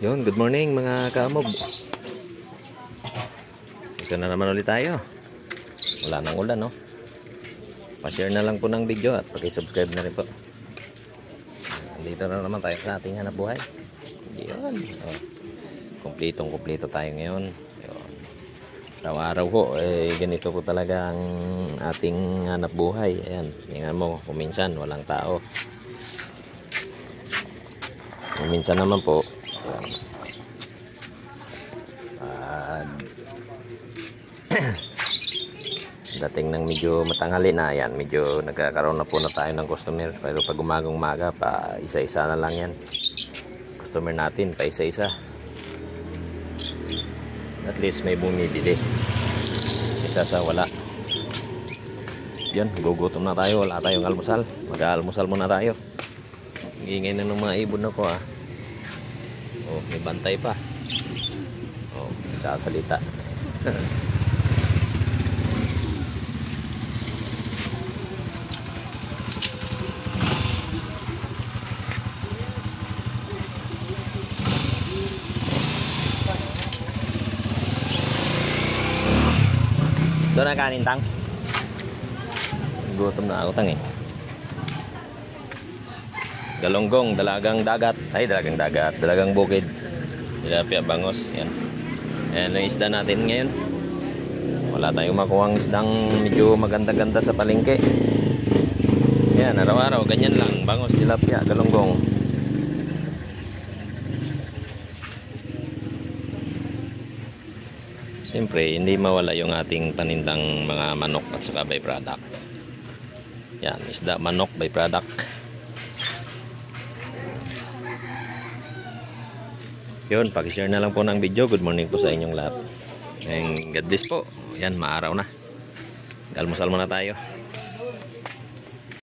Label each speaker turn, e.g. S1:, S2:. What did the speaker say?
S1: Yun, good morning mga kaamog. Ito na naman ulit tayo. Wala nang ulan, no? Pa-share na lang po ng video at paki-subscribe na rin po. Dito na naman tayo sa ating hanap buhay. Yun. Oh. Kumpletong-kumpleto tayo ngayon. Yun. Araw-araw po, ganito po talaga ang ating hanap buhay. Ayan, tingnan mo, kuminsan walang tao. Kuminsan naman po, dating ng medyo matanghali na, yan, medyo nagkakaroon na po na tayo ng customer. Pero pag umagang umaga pa, isa-isa na lang yan customer natin, pa isa-isa. At least may bumibili, isa sa wala. Yan, gugutom na tayo, wala tayong almusal. Mag-aalmusal muna tayo. Ingay na ng mga ibon ako, ah. Oh, may bantay pa. Oh, sasalita. Doon na kanin, Tang. Gutom na ako, Tang, eh. Galonggong, dalagang dagat. Ay, dalagang dagat. Dalagang bukid. Tilapia, bangos. Yan. Ayan lang isda natin ngayon. Wala tayong makuha ang isdang medyo maganda-ganda sa palengke. Yan, araw-araw. Ganyan lang. Bangos, tilapia, galonggong. Siyempre, hindi mawala yung ating panindang mga manok at saka byproduct. Yan, isda, manok, byproduct. Yun, pakishare na lang po ng video. Good morning po sa inyong lahat. And God bless po. Yan, maaraw na. Almusal muna tayo.